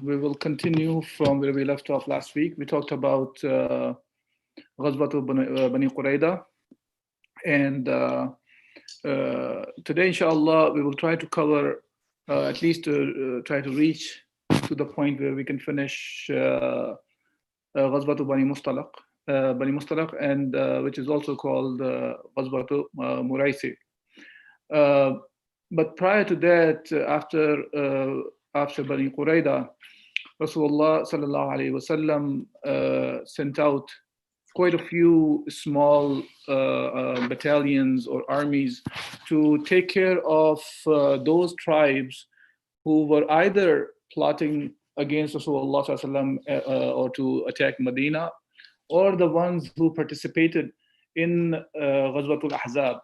we will continue from where we left off last week. We talked about Ghazwat Bani Qurayda, and today, inshallah, we will try to cover at least try to reach to the point where we can finish Ghazwat Bani Mustaliq, and which is also called Ghazwat Muraisi. But prior to that, after Bani Qurayda, Rasulullah sallallahu alaihi wasallam sent out quite a few small battalions or armies to take care of those tribes who were either plotting against Rasulullah sallallahu alaihi wasallam or to attack Medina, or the ones who participated in Ghazwatul Ahzab.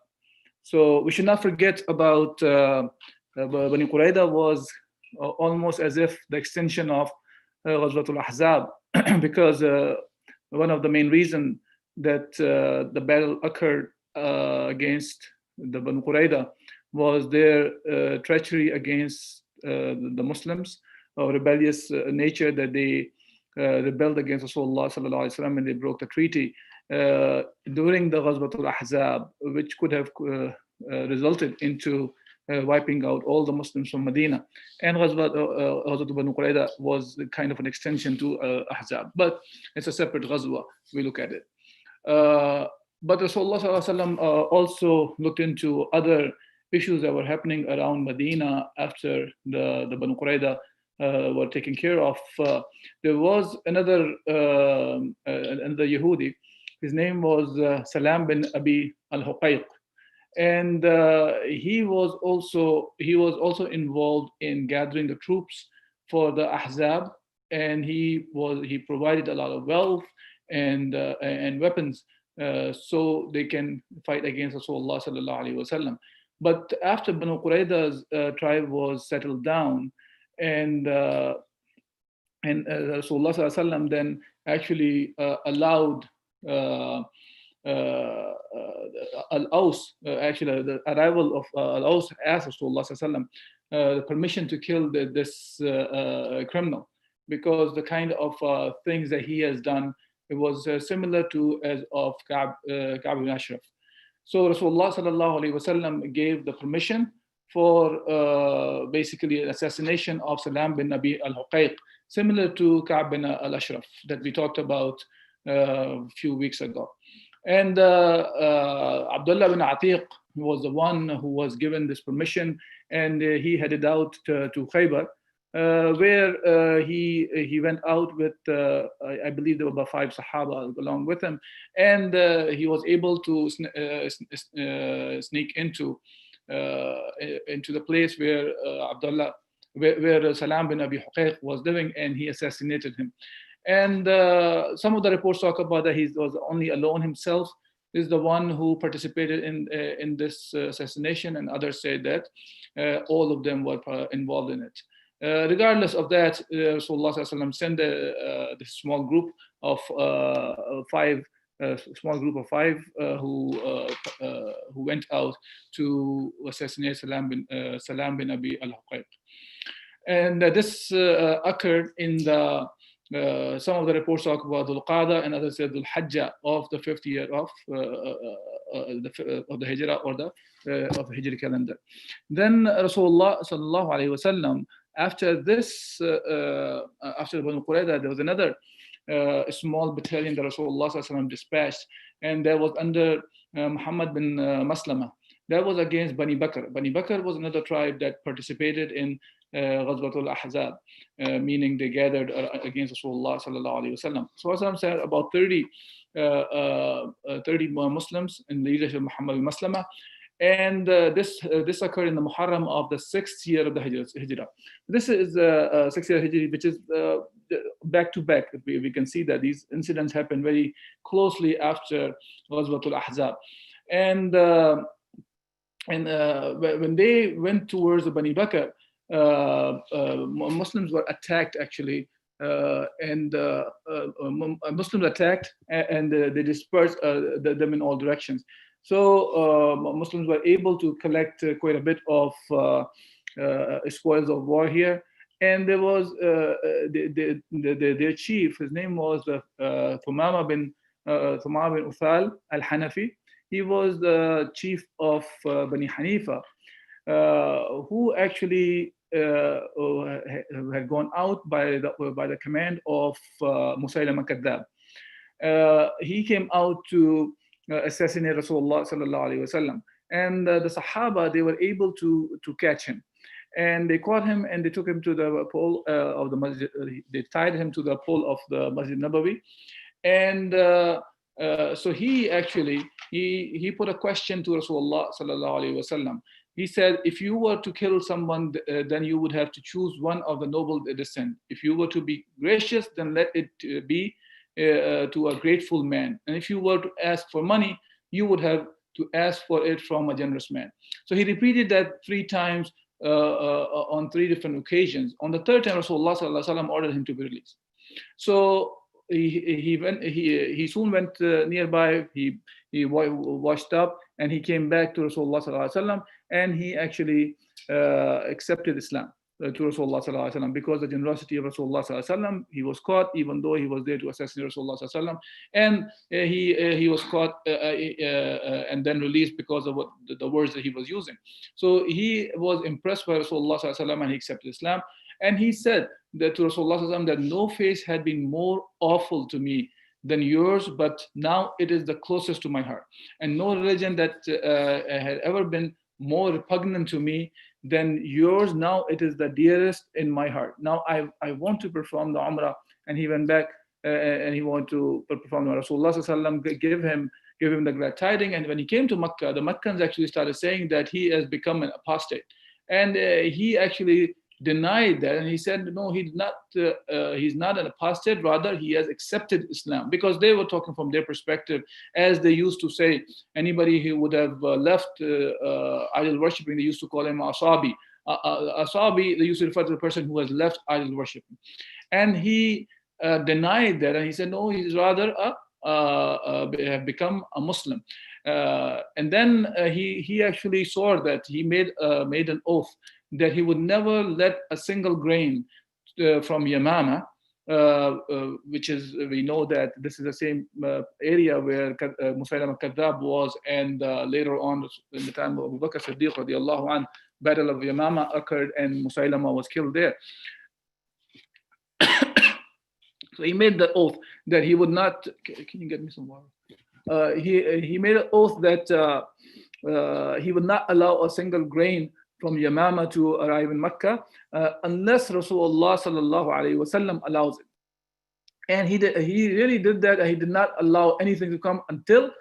So we should not forget about Bani Qurayda was almost as if the extension of Ghazwatul Ahzab, because one of the main reasons that the battle occurred against the Banu Qurayda was their treachery against the Muslims, or rebellious nature, that they rebelled against Rasulullah sallallahu alaihi wasallam and they broke the treaty during the Ghazwatul Ahzab, which could have resulted into wiping out all the Muslims from Medina. And Ghazwat Banu Qurayda was kind of an extension to Ahzab, but it's a separate Ghazwa. We look at it. But Rasulullah sallallahu alaihi wasallam also looked into other issues that were happening around Medina after the Banu Qurayda were taken care of. There was another Yehudi. His name was Salam bin Abi al-Huqayq, and he was also involved in gathering the troops for the Ahzab, and he provided a lot of wealth and weapons so they can fight against Rasulullah sallallahu alaihi wasallam. But after Banu Qurayda's tribe was settled down, and Rasulullah sallallahu alaihi wasallam then actually allowed Al-Aws, actually the arrival of Al-Aws asked Rasulullah sallallahu alaihi wasallam the permission to kill this criminal, because the kind of things that he has done, it was similar to as of Ka'b ibn Ashraf. So Rasulullah sallallahu alaihi wasallam gave the permission for basically assassination of Salam bin Abi al-Huqayq, similar to Ka'b bin al-Ashraf that we talked about a few weeks ago. And Abdullah bin Atiq was the one who was given this permission, and he headed out to Khaybar, where he went out with, I believe there were about 5 Sahaba along with him, and he was able to sneak into the place where where Salam bin Abi Huqayq was living, and he assassinated him. And some of the reports talk about that he was only alone himself is the one who participated in this assassination, and others say that all of them were involved in it. Regardless of that, Rasulullah sallallahu alaihi wasallam sent this small group of 5 who went out to assassinate Salam bin Abi al-Huqayq. And this occurred in the some of the reports talk about Dhul Qa'dah, and others say Dhul Hajjah of the 5th year of the Hijrah, or of the Hijri calendar. Then Rasulullah sallallahu alaihi wasallam, after this, after Banu Qurayda, there was another small battalion that Rasulullah sallallahu alaihi wasallam dispatched, and that was under Muhammad bin Maslama. That was against Bani Bakr. Bani Bakr was another tribe that participated in Ghazwatul Ahzab, meaning they gathered against Rasulullah sallallahu alaihi wasallam. So Rasulullah said about 30 Muslims in the leadership of Muhammad bin Maslama, and this occurred in the Muharram of the 6th year of the Hijrah. This is 6th year Hijri, which is back to back. We can see that these incidents happened very closely after Ghazwatul Ahzab, and when they went towards the Bani Bakr, Muslims were attacked actually, and Muslims attacked, and they dispersed them in all directions. So Muslims were able to collect quite a bit of spoils of war here, And there was their chief. His name was Thumama bin Uthal al-Hanafi. He was the chief of Bani Hanifa, who actually had gone out by the command of Musaylim al-Kadhdhab. He came out to assassinate Rasulullah sallallahu alaihi wasallam, and the Sahaba, they were able to catch him, and they caught him and they took him to the pole of the masjid. They tied him to the pole of the Masjid Nabawi, and so he actually he put a question to Rasulullah sallallahu alaihi wasallam. He said, if you were to kill someone, then you would have to choose one of the noble descent. If you were to be gracious, then let it be to a grateful man. And if you were to ask for money, you would have to ask for it from a generous man. So he repeated that 3 times on 3 different occasions. On the 3rd time, Rasulullah sallallahu alaihi wasallam ordered him to be released. So he soon went nearby. He washed up and he came back to Rasulullah sallallahu alaihi wasallam, and he actually accepted Islam to Rasulullah sallallahu alaihi wasallam because the generosity of Rasulullah sallallahu alaihi wasallam. He was caught even though he was there to assassinate Rasulullah sallallahu alaihi wasallam, and he was caught and then released because of what the words that he was using. So he was impressed by Rasulullah sallallahu alaihi wasallam and he accepted Islam. And he said that to Rasulullah sallallahu alaihi wasallam that no face had been more awful to me than yours, but now it is the closest to my heart. And no religion that had ever been more repugnant to me than yours, now it is the dearest in my heart. Now I want to perform the Umrah. And he went back and he wanted to perform the Umrah. Rasulullah sallallahu alaihi wasallam give him the glad tidings. And when he came to Makkah, the Makkans actually started saying that he has become an apostate. And he actually denied that, and he said no, he's not an apostate, rather he has accepted Islam, because they were talking from their perspective, as they used to say anybody who would have left idol worshipping, they used to call him asabi. Asabi, they used to refer to the person who has left idol worshipping, and he denied that, and he said no, he's rather have become a Muslim. And then he actually swore that he made an oath that he would never let a single grain from Yamama, which is, we know that this is the same area where Musaylim al-Kadhdhab was, and later on in the time of Abu Bakr Siddiq radiallahu anh, Battle of Yamama occurred and Musaylama was killed there. So he made the oath that he would not, can you get me some water? He made an oath that he would not allow a single grain from Yamama to arrive in Mecca unless Rasulullah sallallahu alaihi wasallam allows it. And he really did that, and he did not allow anything to come until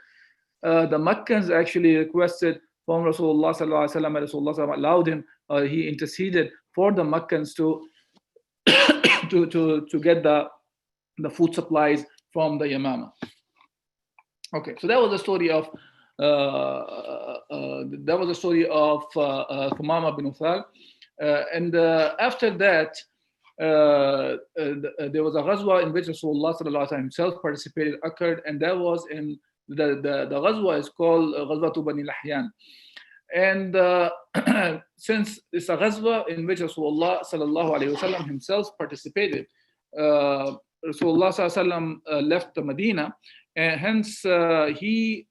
the Meccans actually requested from Rasulullah sallallahu alaihi wasallam, and Rasulullah allowed him. He interceded for the Meccans to to get the food supplies from the Yamama. Okay, so that was the story of Thumama bin Uthal, and after that there was a ghazwa in which Rasulullah sallallahu alaihi wasallam himself participated, occurred, and that was in the ghazwa is called Ghazwatu Bani Lahyan. And since it's a ghazwa in which Rasulullah sallallahu alaihi wasallam himself participated, Rasulullah sallallahu alaihi wasallam left the Medina, and hence he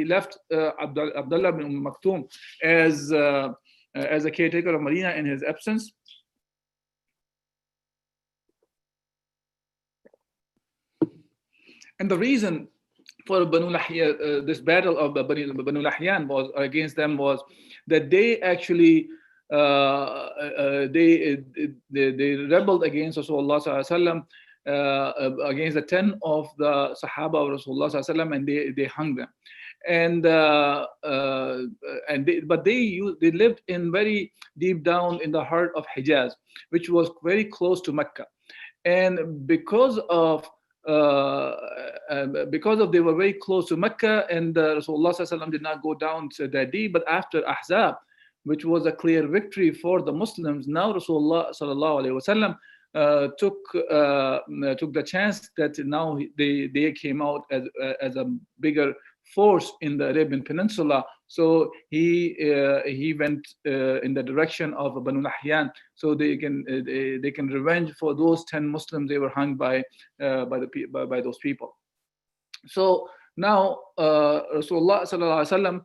left Abdullah bin Maktoum as a caretaker of Medina in his absence. And the reason for Banu Lahyan, this battle of Banu Lahyan was against them, was that they actually they rebelled against Rasulullah sallallahu alaihi wasallam, against the 10 of the Sahaba of Rasulullah sallallahu alaihi wasallam, and they hung them. But they lived in very deep down in the heart of Hijaz, which was very close to Mecca, and because of they were very close to Mecca, and Rasulullah sallallahu alaihi wasallam did not go down to that deep. But after Ahzab, which was a clear victory for the Muslims, now Rasulullah sallallahu alaihi wasallam took the chance that now they came out as a bigger force in the Arabian Peninsula. So he went in the direction of Banu Lahyan, so they can revenge for those 10 Muslims they were hung by those people. So now Rasulullah sallallahu alaihi wasallam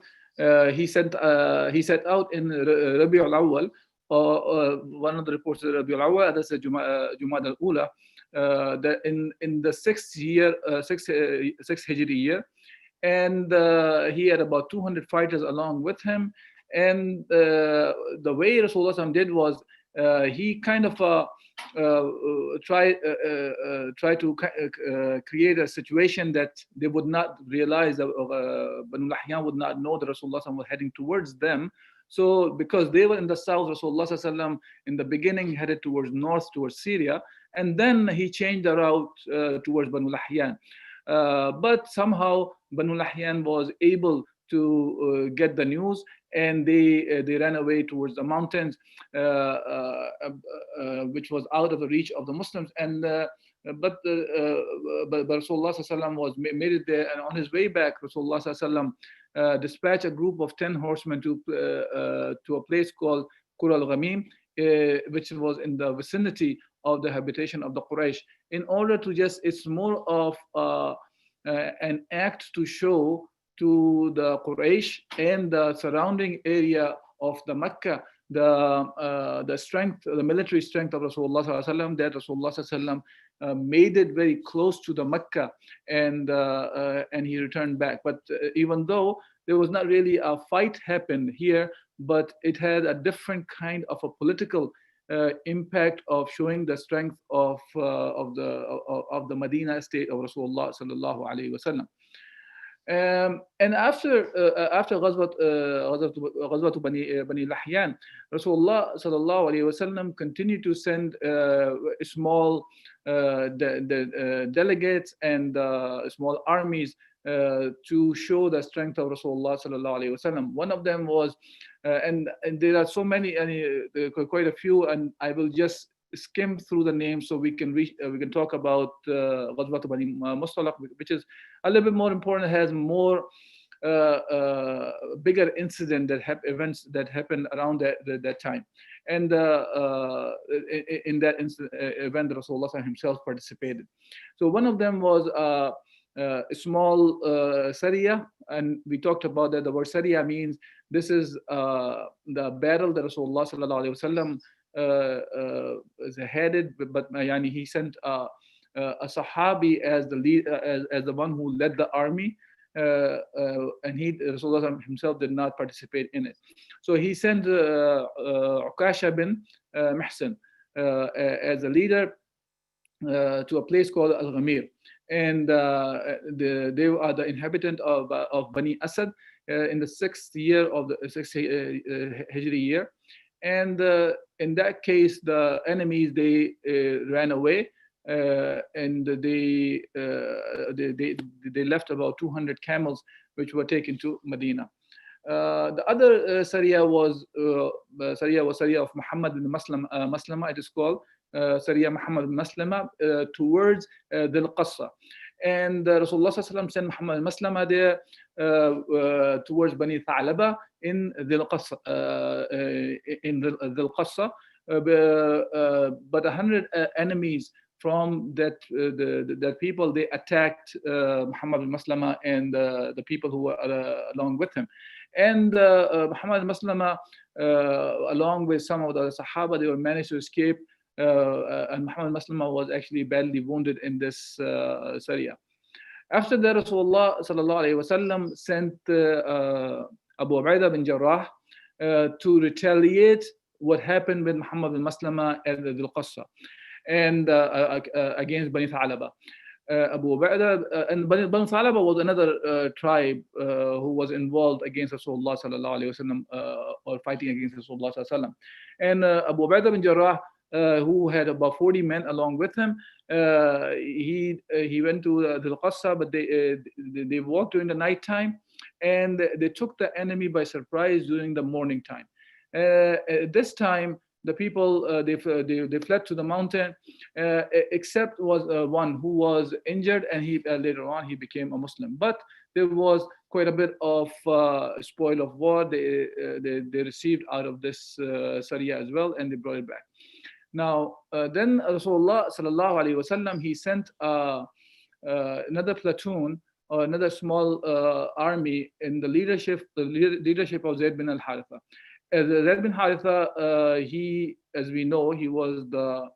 he set out in Rabiul Awwal. One of the reports of Rabiul Awwal, that's the Jumad al-Ula, that in the sixth Hijri year, and he had about 200 fighters along with him. And the way Rasulullah did was he kind of try to create a situation that they would not realize that Banu Lahyan would not know that Rasulullah was heading towards them. So because they were in the south, Rasulullah in the beginning headed towards north, towards Syria, and then he changed the route towards Banu Lahyan. But somehow Banu Lahyan was able to get the news, and they ran away towards the mountains, which was out of the reach of the Muslims. And but Rasulullah was made it there, and on his way back, Rasulullah dispatched a group of 10 horsemen to a place called Qura al-Ghamim, which was in the vicinity of the habitation of the Quraysh, in order to it's more of an act to show to the Quraysh and the surrounding area of the Mecca the strength, the military strength of Rasulullah sallallahu that Rasulullah sallallahu made it very close to the Mecca, and he returned back. But even though there was not really a fight happened here, but it had a different kind of a political impact of showing the strength of the Medina state of Rasulullah sallallahu alaihi wasallam. And after Ghazwat Bani Lahyan, Rasulullah sallallahu alaihi wasallam continued to send small delegates and small armies to show the strength of Rasulullah sallallahu alaihi wasallam. One of them was, and there are so many, quite a few, and I will just skim through the names so we can talk about Ghazwat Bani Mustaliq, which is a little bit more important, has more bigger events that happened around that time. And in that event, Rasulullah himself participated. So one of them was a small Shariah, and we talked about that. The word Shariah means this is the battle that Rasulullah sallallahu alaihi wasallam is headed, but he sent a Sahabi as the lead, as the one who led the army, and Rasulullah himself did not participate in it. So he sent Uqasha bin Mihsan as a leader to a place called Al-Ghamir, and they are the inhabitant of Bani Asad in the sixth year of the sixth Hijri year. And in that case, the enemies, they ran away, and they left about 200 camels, which were taken to Medina. The other Shariah was Shariah of Muhammad bin Maslama. It is called Shariah Muhammad bin Maslama towards Dhul Qassa. And Rasulullah sent Muhammad bin Maslama there towards Bani Tha'laba in Dhul Qassa, but 100 enemies from that people, they attacked Muhammad bin Maslama and the people who were along with him. And Muhammad bin Maslama, along with some of the Sahaba, they were managed to escape. And Muhammad bin Maslama was actually badly wounded in this Shariah. After that, Rasulullah sallallahu alaihi wasallam sent Abu Ubaidah bin Jarrah to retaliate what happened with Muhammad bin Maslama at the Dhul Qassa and against Bani Tha'laba. Abu Ubaidah and Bani Tha'laba was another tribe who was involved against Rasulullah sallallahu alaihi wasallam, or fighting against Rasulullah sallallahu alaihi wasallam. And Abu Ubaidah bin Jarrah, who had about 40 men along with him, he went to Dhul Qassa, but they walked during the night time, and they took the enemy by surprise during the morning time. This time, the people they fled to the mountain, except was one who was injured, and he later on he became a Muslim. But there was quite a bit of spoil of war they received out of this Shariah as well, and they brought it back. Now, then Rasulullah sallallahu alaihi wasallam, he sent another platoon or another small army in the leadership of Zayd bin al-Haritha. Zayd bin Haritha, he, as we know, he was the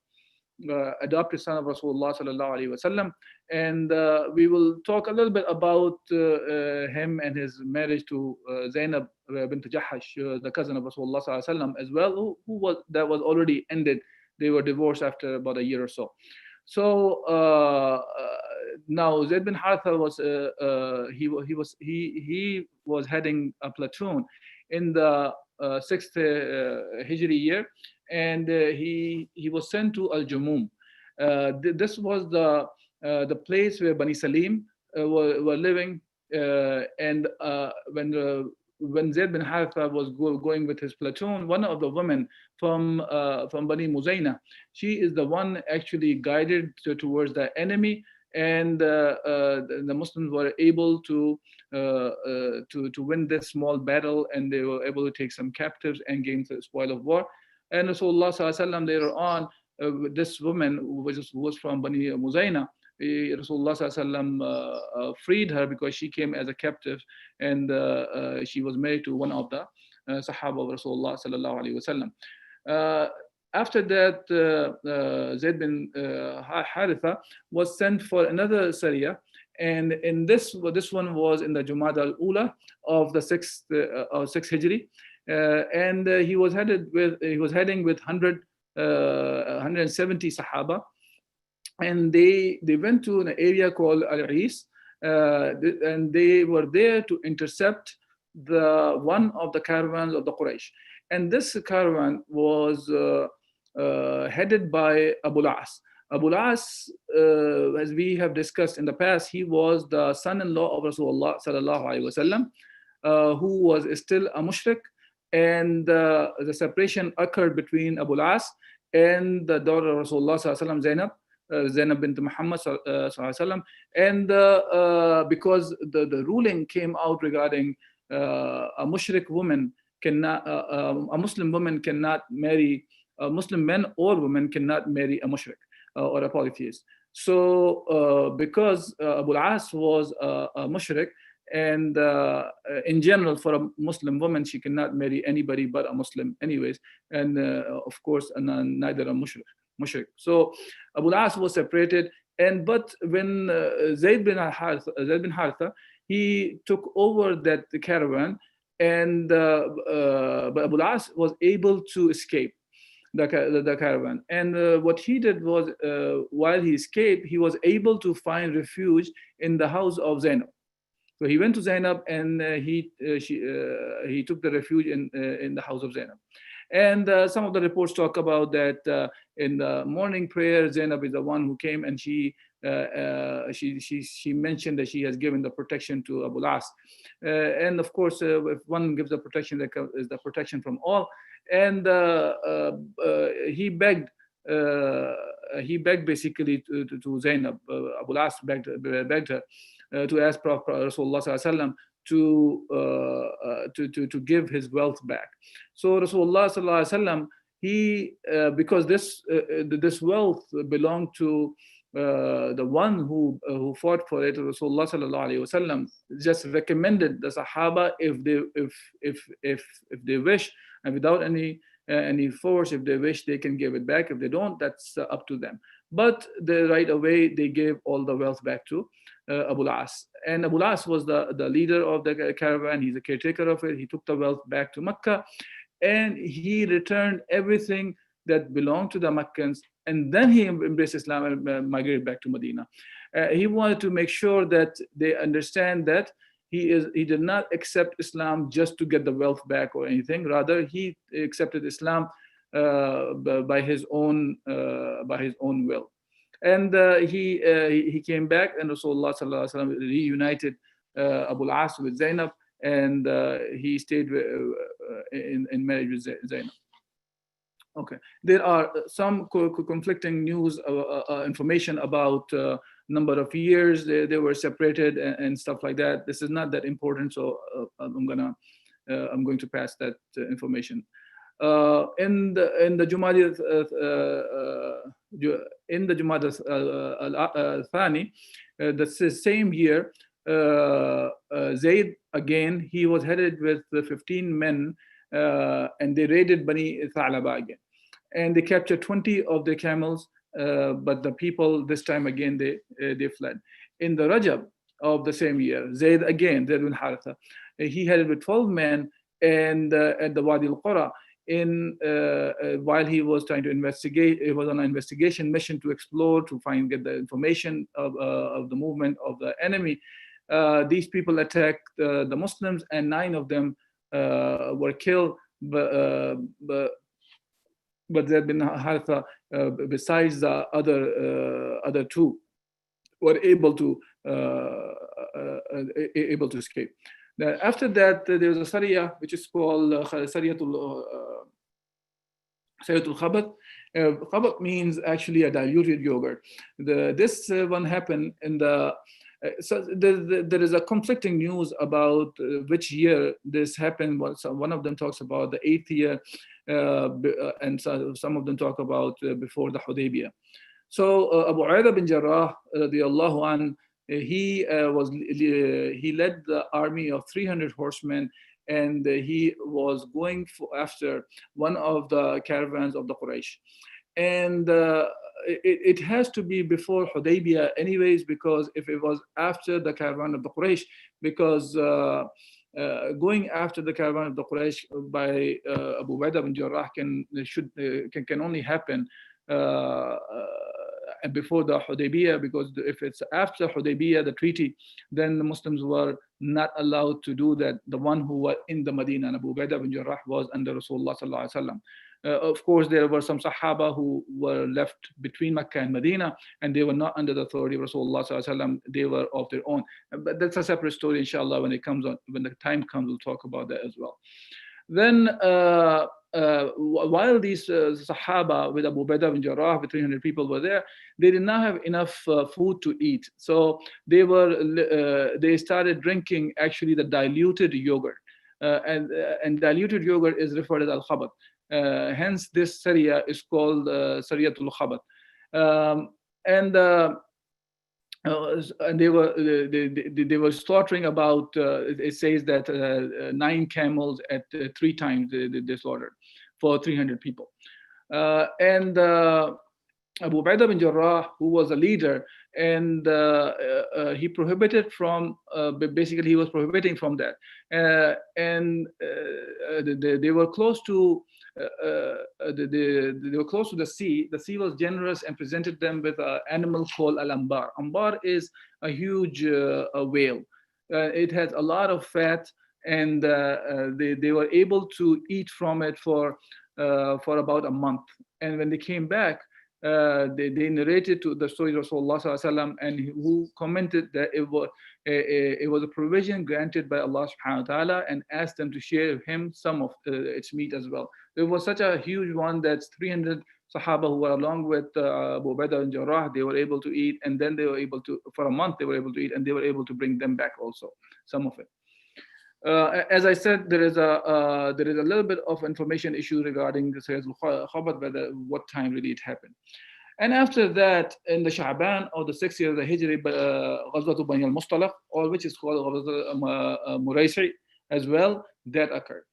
adopted son of Rasulullah sallallahu alaihi wasallam, and we will talk a little bit about him and his marriage to Zainab bint Jahash, the cousin of Rasulullah sallallahu alaihi wasallam, as well, who was already ended. They were divorced after about a year or so. So now Zayd bin Haritha was he was heading a platoon in the 6th Hijri year, and he was sent to Al-Jumum. This was the place where Bani Salim were living, and when Zayd bin Haritha was going with his platoon, one of the women from Bani Muzayna, she is the one actually guided towards the enemy, and the Muslims were able to win this small battle, and they were able to take some captives and gain the spoil of war. And Rasulullah sallallahu alaihi wasallam later on, this woman who was from Bani Muzayna, Rasulullah sallallahu alaihi wasallam freed her because she came as a captive, and she was married to one of the Sahaba of Rasulullah sallallahu alaihi wasallam. After that, Zayd bin Haritha was sent for another Shariah, and in this one was in the Jumada al-Ula of the 6th Hijri, and he was heading with 170 Sahaba, and they went to an area called Al-Is, and they were there to intercept one of the caravans of the Quraysh. And this caravan was headed by Abu al-As. Abu al-As, as we have discussed in the past, he was the son-in-law of Rasulullah sallallahu alaihi wasallam, who was still a mushrik, and the separation occurred between Abu al-As and the daughter of Rasulullah sallallahu alaihi wasallam, Zainab bint Muhammad sallallahu alaihi wasallam, and because the ruling came out regarding a mushrik woman cannot, a Muslim woman cannot marry, Muslim men or women cannot marry a mushrik or a polytheist. So because Abu al-As was a mushrik, and in general for a Muslim woman, she cannot marry anybody but a Muslim anyways, and of course neither a mushrik. So Abu al-As was separated, but when Zayd bin Haritha, he took over that caravan, and but Abu al-As was able to escape the caravan. And what he did was, while he escaped, he was able to find refuge in the house of Zainab. So he went to Zainab, and he took the refuge in the house of Zainab. And some of the reports talk about that in the morning prayer, Zainab is the one who came, and she mentioned that she has given the protection to Abu al-As. And of course, if one gives the protection, that is the protection from all. And he begged basically to Zainab. Abu al-As begged her to ask Prophet Rasulullah sallallahu alaihi wasallam to give his wealth back. So Rasulullah sallallahu alaihi wasallam, he because this wealth belonged to the one who fought for it, Rasulullah sallallahu alaihi wasallam just recommended the Sahaba, if they wish, and without any force, if they wish, they can give it back. If they don't, that's up to them. But right away, they gave all the wealth back to Abu al-As. And Abu al-As was the leader of the caravan. He's a caretaker of it. He took the wealth back to Mecca, and he returned everything that belonged to the Meccans, and then he embraced Islam and migrated back to Medina. He wanted to make sure that they understand that he did not accept Islam just to get the wealth back or anything. Rather, he accepted Islam by his own will. And he came back, and Rasulullah sallallahu alaihi wasallam reunited Abu al-As with Zainab, and he stayed in marriage with Zainab. Okay, there are some conflicting news, information about number of years they were separated and stuff like that. This is not that important, so I'm going to pass that information. In the Jumada Thani, the same year, Zayd again, he was headed with the 15 men, and they raided Bani Thalaba again, and they captured 20 of the camels, but the people this time again they fled. In the Rajab of the same year, Zayd bin Haritha, he headed with 12 men, and at the Wadi al-Qura, while he was trying to investigate, it was on an investigation mission to explore, to get the information of the movement of the enemy. These people attacked the Muslims, and 9 of them were killed. But Zayd bin Haritha, besides the other 2, were able to escape. Now, after that, there was a Shariah which is called Shariatul Khabat. Khabat means actually a diluted yogurt. This one happened in the. So there is a conflicting news about which year this happened. One of them talks about the 8th year, and some of them talk about before the Hudaybiyah. So Abu Ubaidah bin Jarrah, radiallahu an, he led the army of 300 horsemen, and he was going after one of the caravans of the Quraysh. And it has to be before Hudaybiyah anyways, because if it was after the caravan of the Quraysh, because going after the caravan of the Quraysh by Abu Ubaidah bin Jarrah can only happen before the Hudaybiyah, because if it's after Hudaybiyah, the treaty, then the Muslims were not allowed to do that. The one who was in the Medina, and Abu Ubaidah bin Jarrah was under Rasulullah sallallahu alaihi wasallam. Of course, there were some Sahaba who were left between Mecca and Medina, and they were not under the authority of Rasulullah sallallahu alaihi wasallam. They were of their own. But that's a separate story, inshallah. When the time comes, we'll talk about that as well. Then, while these Sahaba with Abu Ubaidah bin Jarrah, with 300 people were there, they did not have enough food to eat. So they started drinking actually the diluted yogurt, and diluted yogurt is referred as al-khabat. Hence, this Shariah is called Shariatul Khabat. And they were slaughtering about. It says that 9 camels at 3 times they slaughtered for 300 people. And Abu Ubaidah bin Jarrah, who was a leader, and he prohibited from. Basically, he was prohibiting from that. And they were close to. They were close to the sea. The sea was generous and presented them with an animal called al-ambar. Ambar is a huge whale. It has a lot of fat, and they were able to eat from it for about a month. And when they came back, they narrated to the story of Rasulullah sallallahu alaihi wasallam, and who commented that it was a provision granted by Allah subhanahu wa ta'ala, and asked them to share with him some of its meat as well. It was such a huge one that 300 Sahaba who were along with Abu Ubaidah bin Jarrah, they were able to eat, and then they were able to, for a month they were able to eat, and they were able to bring them back also, some of it. As I said, there is a little bit of information issue regarding the Sayyidul Khabat, whether what time really it happened. And after that, in the Sha'ban of the 6th year of the Hijri, Ghazwat Bani al-Mustaliq, or which is called Ghazwat Muraisi as well, that occurred.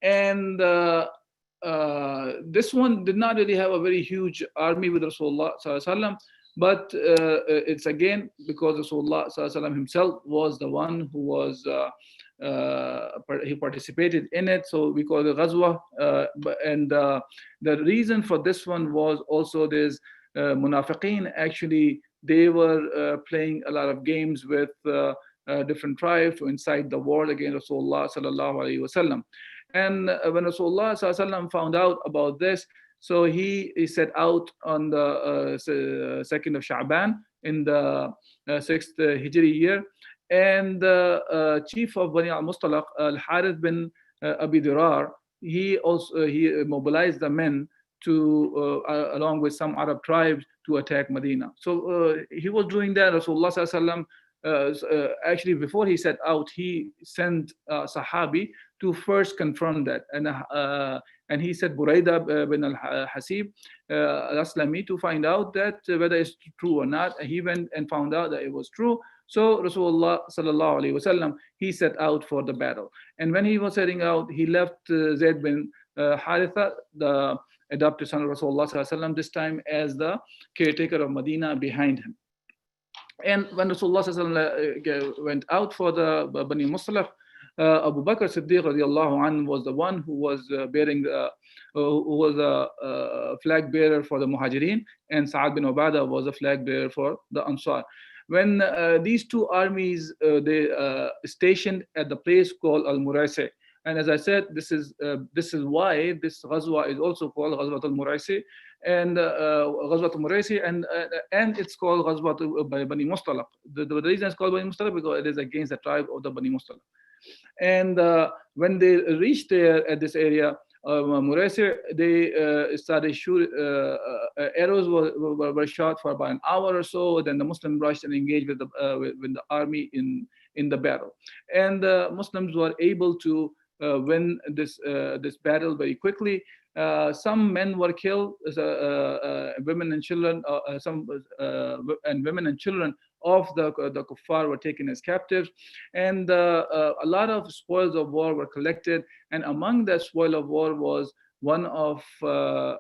And this one did not really have a very huge army with Rasulullah sallallahu alaihi wasallam, but it's again because Rasulullah sallallahu alaihi wasallam himself was the one who was he participated in it, so we call it Ghazwa. And the reason for this one was also this Munifiqeen, actually they were playing a lot of games with different tribes to incite the war against Rasulullah sallallahu alaihi wasallam. And when Rasulullah sallallahu alaihi wasallam found out about this, so he set out on the 2nd of Sha'ban in the 6th Hijri year. And the chief of Bani al-Mustaliq, Al-Harith bin Abi Dirar, he mobilized the men to, along with some Arab tribes, to attack Medina. So he was doing that. Rasulullah sallallahu alaihi wasallam, actually, before he set out, he sent Sahabi to first confront that, and he said Buraida bin al-Hasib al-Aslami to find out that whether it's true or not. He went and found out that it was true. So Rasulullah sallallahu alaihi wasallam, he set out for the battle. And when he was setting out, he left Zayd bin Haritha, the adopted son of Rasulullah sallallahu alaihi wasallam, this time as the caretaker of Medina, behind him. And when Rasulullah sallallahu alaihi wasallam went out for the Bani Mustaliq, Abu Bakr Siddiq radiallahu anhu was the one who was bearing the, who was a flag bearer for the Muhajirin, and Sa'ad bin Ubadah was a flag bearer for the Ansar. When these two armies they stationed at the place called Al-Muraisi, and as I said, this is why this Ghazwa is also called Ghazwat al-Muraisi, and Ghazwat al-Muraisi, and it's called Ghazwat Bani Mustaliq. The reason it's called Bani Mustaliq because it is against the tribe of the Bani Mustaliq. And when they reached there at this area, Muraisi, they started shooting. Arrows were shot for about an hour or so. Then the Muslims rushed and engaged with the army in the battle, and the Muslims were able to win this battle very quickly. Some men were killed, women and children, and women and children of the kuffar were taken as captives, and a lot of spoils of war were collected. And among that spoil of war was one of the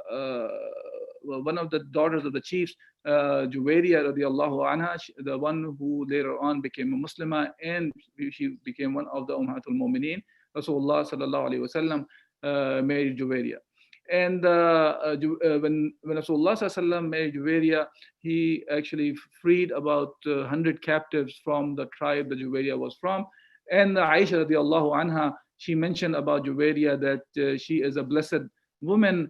daughters of the chiefs, Juwairiya radiallahu anha, the one who later on became a Muslimah, and she became one of the Ummahatul Mu'mineen. Rasulullah sallallahu alaihi wasallam married Juwairiya. And when Rasulullah sallallahu alaihi wasallam married Juwairiya, he actually freed about 100 captives from the tribe that Juwairiya was from. And Aisha radiallahu anha, she mentioned about Juwairiya that she is a blessed woman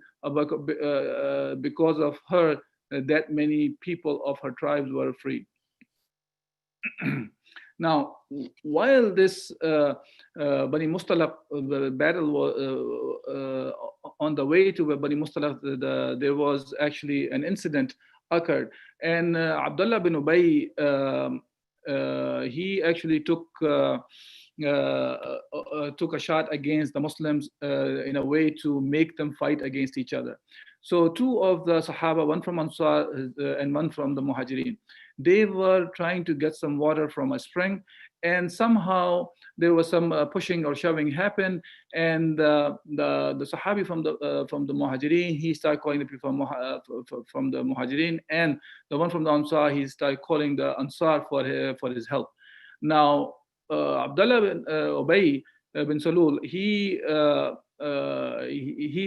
because of her that many people of her tribes were freed. Now, while this Bani Mustaliq battle was on the way to Bani Mustaliq, there was actually an incident occurred, and Abdullah bin Ubay, he actually took a shot against the Muslims in a way to make them fight against each other. So two of the Sahaba, one from Ansar and one from the Muhajirin, they were trying to get some water from a spring, and somehow there was some pushing or shoving happened, and the Sahabi from the Muhajirin, he started calling the people from the Muhajirin, and the one from the Ansar, he started calling the Ansar for his help. Now Abdullah bin Ubay bin Salul, he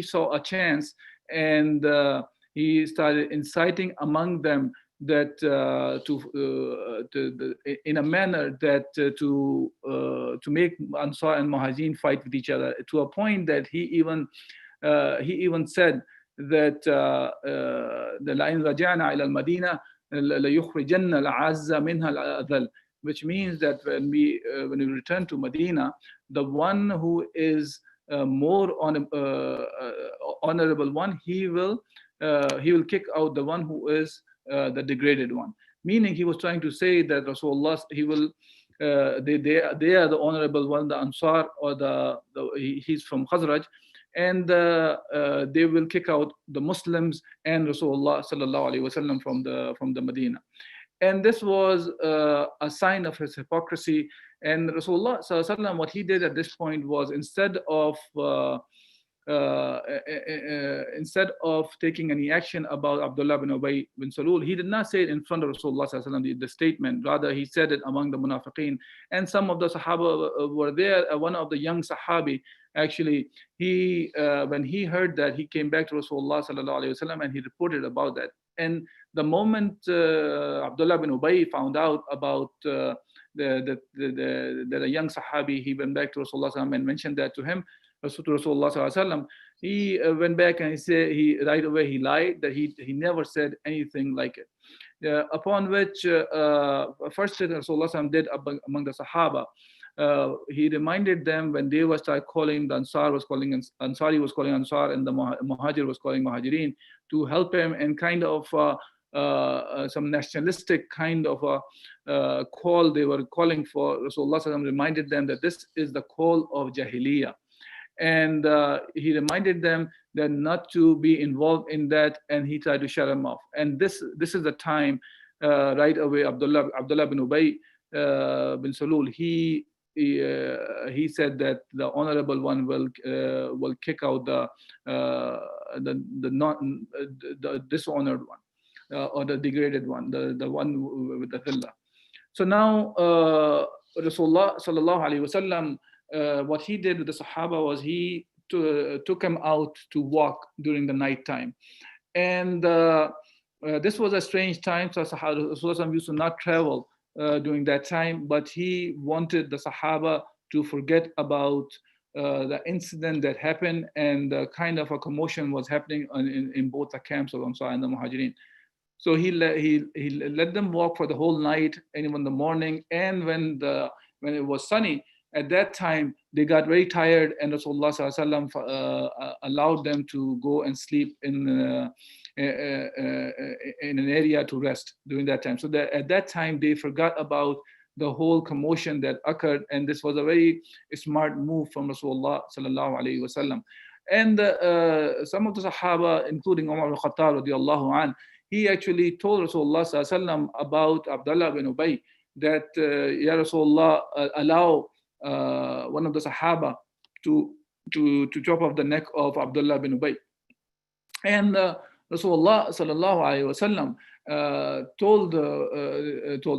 saw a chance, and he started inciting among them that in a manner that to make Ansar and Muhajirin fight with each other, to a point that he even said that the لَإِنْ رَجَعْنَا إِلَى الْمَدِينَةِ لَيُخْرِجَنَّ الْعَزَّ مِنْهَا الْأَذَلَّ, which means that when we return to Medina, the one who is more honorable one, he will kick out the one who is the degraded one. Meaning, he was trying to say that Rasulullah, he will they are the honorable one, the Ansar, or he's from Khazraj, and they will kick out the Muslims and Rasulullah sallallahu alaihi wasallam from the Medina. And this was a sign of his hypocrisy. And Rasulullah sallallahu alaihi wasallam, what he did at this point was, instead of taking any action about Abdullah bin Ubay bin Salul, he did not say it in front of Rasulullah sallallahu alaihi wasallam, the statement. Rather, he said it among the Munifiqeen, and some of the Sahaba were there. One of the young Sahabi, actually, when he heard that, he came back to Rasulullah sallallahu alaihi wasallam and he reported about that. And the moment Abdullah bin Ubay found out about that a young Sahabi, he went back to Rasulullah sallallahu alaihi wasallam and mentioned that to him. Rasulullah sallallahu alaihi wasallam, he went back and he said, right away he lied, that he never said anything like it. Upon which first thing Rasulullah sallallahu alaihi wasallam did among the Sahaba, he reminded them when they were start calling, the Ansari was calling Ansar, and the Muhajir was calling Muhajirin, to help him, and kind of some nationalistic kind of a call they were calling for. Rasulullah SAW reminded them that this is the call of Jahiliyyah. And he reminded them that not to be involved in that, and he tried to shut them off. And this is the time right away Abdullah bin Ubay bin Salul, he said that the honorable one will kick out the dishonored one, or the degraded one, the one with the dhillah. So now Rasulullah sallallahu alaihi wasallam, what he did with the Sahaba was he took him out to walk during the night time. And this was a strange time, so Rasulullah used to not travel during that time, but he wanted the Sahaba to forget about the incident that happened, and kind of a commotion was happening in both the camps of Ansar and the Muhajirin. So he let them walk for the whole night, and even the morning, and when it was sunny, at that time they got very tired, and Rasulullah allowed them to go and sleep in an area to rest during that time. So that at that time they forgot about the whole commotion that occurred, and this was a very smart move from Rasulullah sallallahu alaihi wasallam. And some of the Sahaba, including Umar al-Khattab radiallahu anh, he actually told Rasulullah sallallahu alaihi wasallam about Abdullah bin Ubay, that Ya Rasulullah, allow one of the Sahaba to chop off the neck of Abdullah bin Ubay. And Rasulullah sallallahu alaihi wasallam told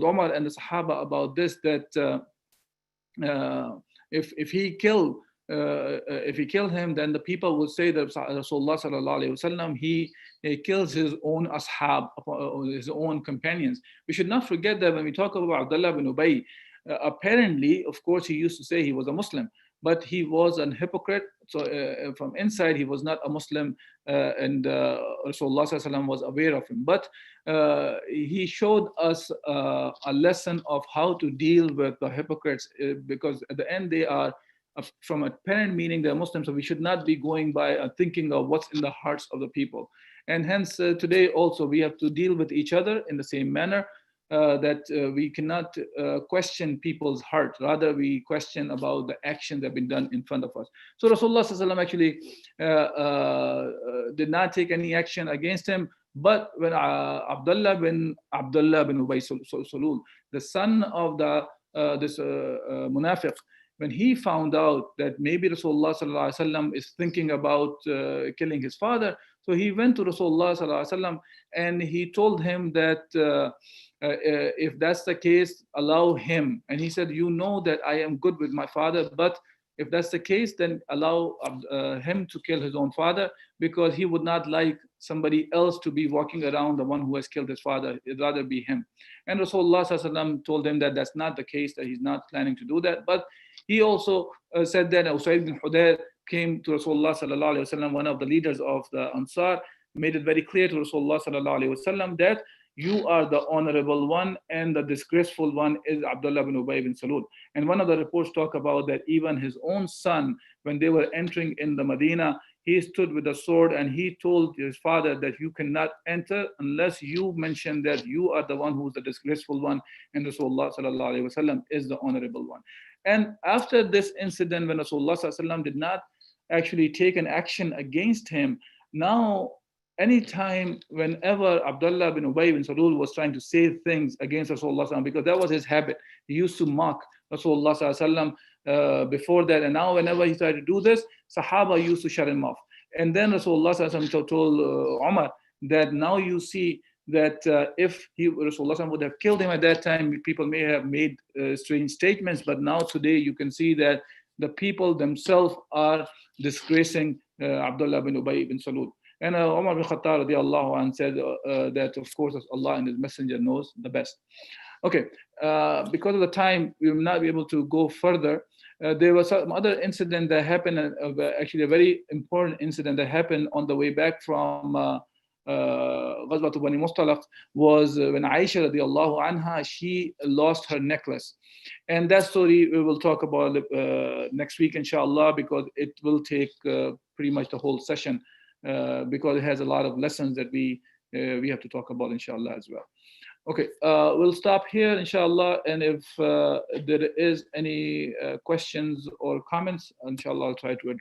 Umar and the Sahaba about this, that if he killed him, then the people will say that Rasulullah sallallahu alaihi wasallam he kills his own ashab, his own companions. We should not forget that when we talk about Abdullah bin Ubay, apparently, of course, he used to say he was a Muslim, but he was an hypocrite. So from inside, he was not a Muslim, and Rasulullah sallallahu alaihi wasallam was aware of him. But he showed us a lesson of how to deal with the hypocrites, because at the end they are, from apparent meaning, they're Muslims. So we should not be going by thinking of what's in the hearts of the people. And hence today also we have to deal with each other in the same manner, that we cannot question people's heart. Rather, we question about the action that have been done in front of us. So Rasulullah sallallahu alaihi wasallam actually did not take any action against him. But when Abdullah bin Ubay Salul, the son of this Munafiq, when he found out that maybe Rasulullah sallallahu alaihi wasallam is thinking about killing his father, so he went to Rasulullah sallallahu alaihi wasallam and he told him that if that's the case, allow him. And he said, you know that I am good with my father, but if that's the case, then allow him to kill his own father, because he would not like somebody else to be walking around the one who has killed his father. It'd rather be him. And Rasulullah sallallahu alaihi wasallam told him that that's not the case, that he's not planning to do that. But he also said that Usayd bin Hudayr came to Rasulullah sallallahu alaihi wasallam, one of the leaders of the Ansar, made it very clear to Rasulullah sallallahu alaihi wasallam that you are the honorable one, and the disgraceful one is Abdullah bin Ubay bin Salul. And one of the reports talk about that even his own son, when they were entering in the Medina, he stood with a sword and he told his father that you cannot enter unless you mention that you are the one who's the disgraceful one, and Rasulullah sallallahu alaihi wasallam is the honorable one. And after this incident, when Rasulullah sallallahu alaihi wasallam did not actually take an action against him, now anytime, whenever Abdullah bin Ubay bin Salul was trying to say things against Rasulullah sallallahu alaihi wasallam, because that was his habit, he used to mock Rasulullah sallallahu alaihi wasallam before that, and now whenever he tried to do this, Sahaba used to shut him off. And then Rasulullah sallallahu alaihi wasallam told Umar that now you see that if Rasulullah would have killed him at that time, people may have made strange statements, but now today you can see that the people themselves are disgracing Abdullah bin Ubay bin Salul. And Umar bin Khattab radiallahu anh said that of course Allah and his messenger knows the best. Okay, because of the time, we will not be able to go further. There was some other incident that happened, actually a very important incident that happened on the way back from Ghazwat Bani Mustaliq was when Aisha radiallahu anha, she lost her necklace. And that story we will talk about next week, inshallah, because it will take pretty much the whole session, because it has a lot of lessons that we have to talk about, inshallah, as well. Okay, we'll stop here, inshallah. And if there is any questions or comments, inshallah, I'll try to address.